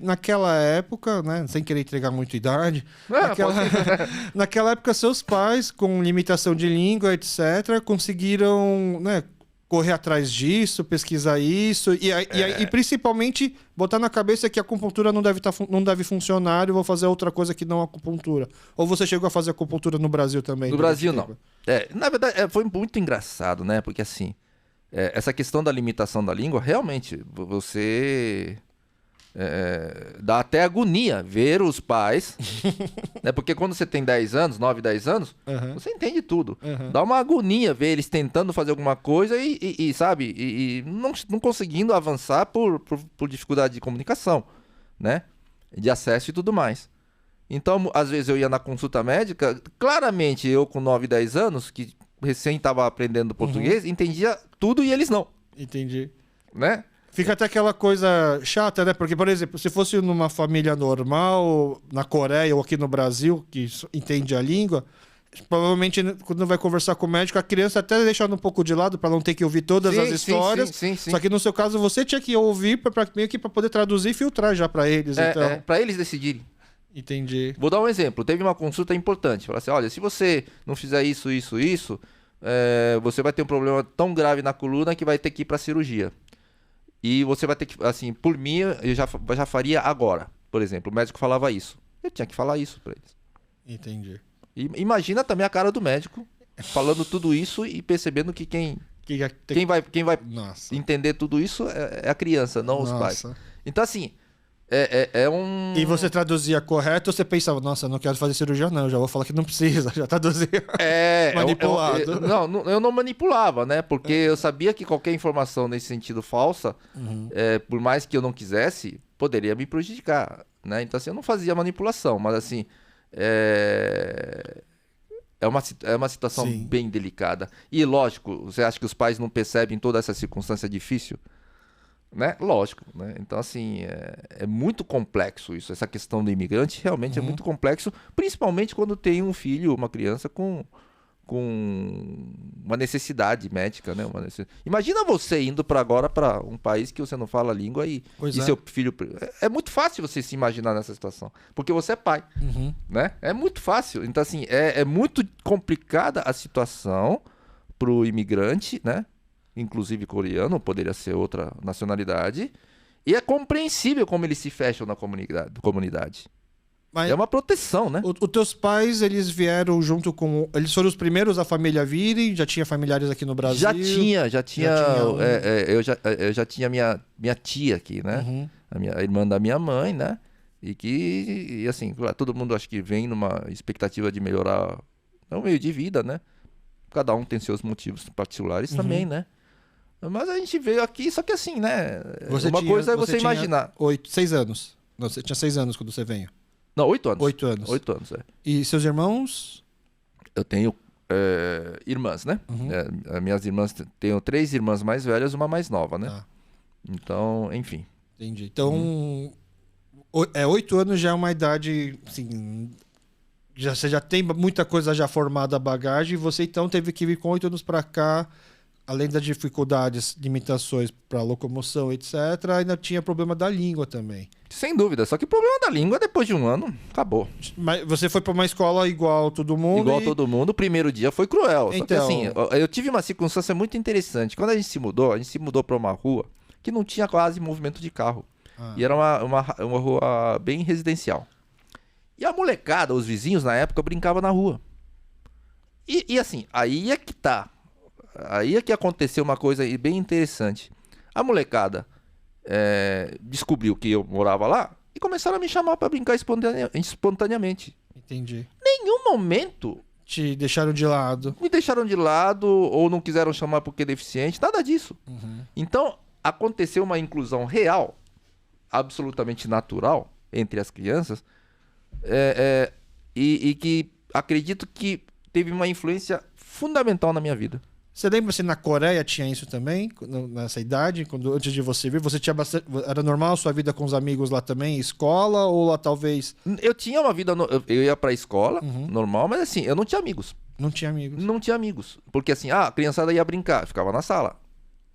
Naquela época, né, sem querer entregar muito idade, Ah, naquela época seus pais, com limitação de língua, etc., conseguiram, né, correr atrás disso, pesquisar isso, e principalmente botar na cabeça que a acupuntura não deve funcionar e vou fazer outra coisa que não a acupuntura. Ou você chegou a fazer acupuntura no Brasil também? No Brasil, não. Na verdade, foi muito engraçado, né? Porque assim, essa questão da limitação da língua, realmente, você... dá até agonia ver os pais, né? Porque quando você tem 10 anos, 9, 10 anos, você entende tudo. Dá uma agonia ver eles tentando fazer alguma coisa sabe, e não conseguindo avançar por dificuldade de comunicação, né? De acesso e tudo mais. Então, às vezes eu ia na consulta médica, claramente eu com 9, 10 anos, que recém estava aprendendo português, entendia tudo e eles não. Entendi. Né? Fica até aquela coisa chata, né? Porque, por exemplo, se fosse numa família normal, na Coreia ou aqui no Brasil, que entende a língua, provavelmente quando vai conversar com o médico, a criança até deixando um pouco de lado para não ter que ouvir todas as histórias. Sim. Só que no seu caso você tinha que ouvir meio que para poder traduzir e filtrar já para eles. Então. Para eles decidirem. Entendi. Vou dar um exemplo. Teve uma consulta importante. Falar assim, olha, se você não fizer isso, você vai ter um problema tão grave na coluna que vai ter que ir para cirurgia. E você vai ter que, assim, por mim, eu já faria agora. Por exemplo, o médico falava isso. Eu tinha que falar isso para eles. Entendi. E imagina também a cara do médico falando tudo isso e percebendo que quem vai entender tudo isso é a criança, não os pais. Então, assim, E você traduzia correto ou você pensava, nossa, eu não quero fazer cirurgia não, já vou falar que não precisa, já traduzia manipulado. Eu não manipulava, né? Porque eu sabia que qualquer informação nesse sentido falsa, por mais que eu não quisesse, poderia me prejudicar, né? Então, assim, eu não fazia manipulação, mas assim, é uma situação bem delicada. E lógico, você acha que os pais não percebem toda essa circunstância difícil? Né? Lógico, né? Então assim, é muito complexo isso, essa questão do imigrante realmente é muito complexo, principalmente quando tem um filho, uma criança com uma necessidade médica, né? Imagina você indo agora para um país que você não fala a língua e seu filho... É muito fácil você se imaginar nessa situação, porque você é pai, né? É muito fácil, então assim, é muito complicada a situação para o imigrante, né? Inclusive coreano, poderia ser outra nacionalidade, e é compreensível como eles se fecham na comunidade. Mas é uma proteção, né? Os teus pais, eles vieram junto com... Eles foram os primeiros a família virem? Já tinha familiares aqui no Brasil? Já tinha. Eu já tinha minha tia aqui, né? A irmã da minha mãe, né? E assim, todo mundo acho que vem numa expectativa de melhorar o meio de vida, né? Cada um tem seus motivos particulares também, né? Mas a gente veio aqui, só que assim, né? Coisa é você imaginar. 6 anos. Não, você tinha 6 anos quando você veio. Não, 8 anos. 8 anos. 8 anos, E seus irmãos? Eu tenho irmãs, né? Minhas irmãs, tenho 3 irmãs mais velhas e uma mais nova, né? Então, enfim. Entendi. Então, 8 anos já é uma idade, assim... Você já tem muita coisa já formada a bagagem, e você então teve que vir com 8 anos para cá, além das dificuldades, limitações para locomoção, etc., ainda tinha problema da língua também. Sem dúvida, só que o problema da língua, depois de um ano, acabou. Mas você foi para uma escola igual todo mundo? Igual todo mundo, o primeiro dia foi cruel. Então... Só que assim, eu tive uma circunstância muito interessante. Quando a gente se mudou para uma rua que não tinha quase movimento de carro. E era uma rua bem residencial. E a molecada, os vizinhos na época, brincavam na rua. E assim, aí é que tá. Aí é que aconteceu uma coisa bem interessante. A molecada descobriu que eu morava lá e começaram a me chamar para brincar espontaneamente. Entendi. Nenhum momento te deixaram de lado. Me deixaram de lado ou não quiseram chamar porque é deficiente, nada disso. Então, aconteceu uma inclusão real, absolutamente natural entre as crianças, e que acredito que teve uma influência fundamental na minha vida. Você lembra se na Coreia tinha isso também, nessa idade, antes de você vir? Você tinha bastante, era normal a sua vida com os amigos lá também, escola, ou lá talvez... Eu tinha uma vida, eu ia pra escola, normal, mas assim, eu não tinha amigos. Não tinha amigos? Não tinha amigos, porque assim, a criançada ia brincar, ficava na sala.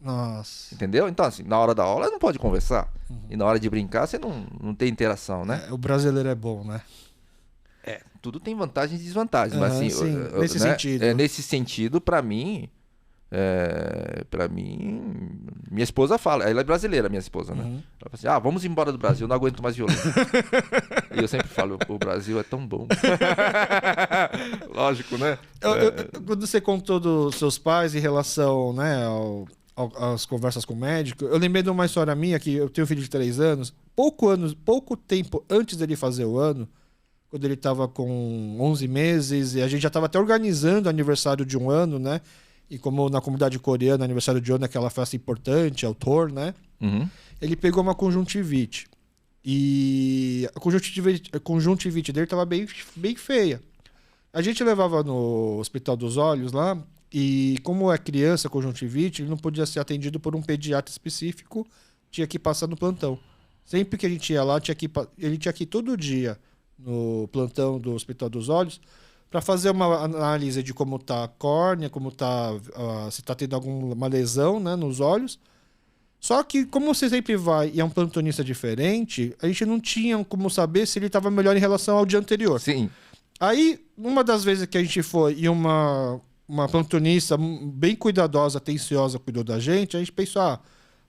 Nossa. Entendeu? Então, assim, na hora da aula não pode conversar. E na hora de brincar, você não tem interação, né? O brasileiro é bom, né? Tudo tem vantagens e desvantagens. Mas, assim, sim, nesse sentido. Nesse sentido, pra mim, minha esposa fala, ela é brasileira, minha esposa, né? Ela fala assim, vamos embora do Brasil, eu não aguento mais violência. E eu sempre falo, o Brasil é tão bom. Lógico, né? Quando você contou dos seus pais em relação, né, às conversas com o médico, eu lembrei de uma história minha, que eu tenho um filho de 3 anos, pouco tempo antes dele fazer o ano, quando ele estava com 11 meses, e a gente já estava até organizando o aniversário de um ano, né? E como na comunidade coreana, aniversário de ano é aquela festa importante, autor, né? Ele pegou uma conjuntivite. E a conjuntivite dele estava bem, bem feia. A gente levava no Hospital dos Olhos lá, e como é criança, conjuntivite, ele não podia ser atendido por um pediatra específico, tinha que passar no plantão. Sempre que a gente ia lá, ele tinha que ir todo dia no plantão do Hospital dos Olhos para fazer uma análise de como está a córnea, como tá, se está tendo alguma lesão, né, nos olhos. Só que, como você sempre vai e é um plantonista diferente, a gente não tinha como saber se ele estava melhor em relação ao dia anterior. Sim. Aí, uma das vezes que a gente foi e uma plantonista bem cuidadosa, atenciosa, cuidou da gente pensou,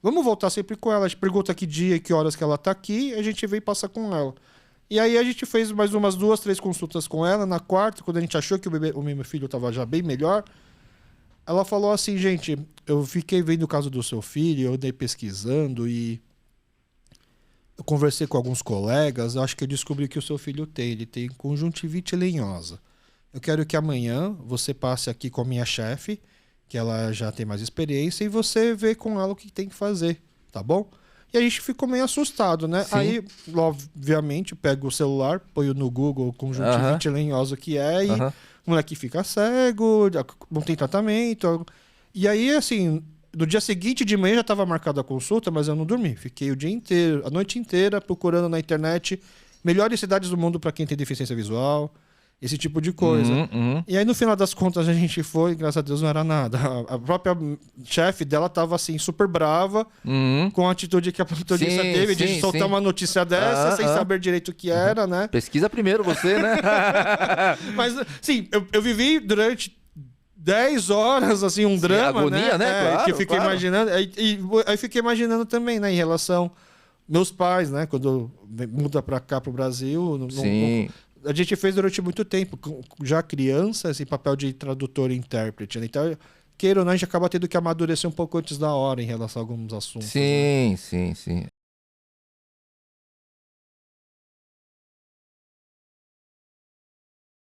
vamos voltar sempre com ela. A gente pergunta que dia e que horas que ela está aqui, a gente vem passar com ela. E aí a gente fez mais umas 2, 3 consultas com ela. Na quarta, quando a gente achou que o meu filho estava já bem melhor, ela falou assim, gente, eu fiquei vendo o caso do seu filho, eu andei pesquisando e eu conversei com alguns colegas, acho que eu descobri que o seu filho ele tem conjuntivite lenhosa. Eu quero que amanhã você passe aqui com a minha chefe, que ela já tem mais experiência, e você vê com ela o que tem que fazer, tá bom? E a gente ficou meio assustado, né? Sim. Aí, obviamente, pego o celular, ponho no Google conjuntivite lenhosa que é, e o moleque fica cego, não tem tratamento. E aí, assim, no dia seguinte de manhã já estava marcada a consulta, mas eu não dormi. Fiquei o dia inteiro, a noite inteira, procurando na internet melhores cidades do mundo para quem tem deficiência visual, esse tipo de coisa. E aí, no final das contas, a gente foi, graças a Deus, não era nada. A própria chefe dela tava, assim, super brava com a atitude que a plantonista teve de soltar uma notícia dessa sem saber direito o que era, né? Pesquisa primeiro você, né? Mas, sim, eu vivi durante 10 horas, assim, um drama, agonia, né? Claro, que eu fiquei imaginando. Aí fiquei imaginando também, né, em relação meus pais, né? Quando muda pra cá, pro Brasil, a gente fez durante muito tempo, já criança, esse papel de tradutor e intérprete, né? Então, queira ou não, a gente acaba tendo que amadurecer um pouco antes da hora em relação a alguns assuntos. Sim, né? sim.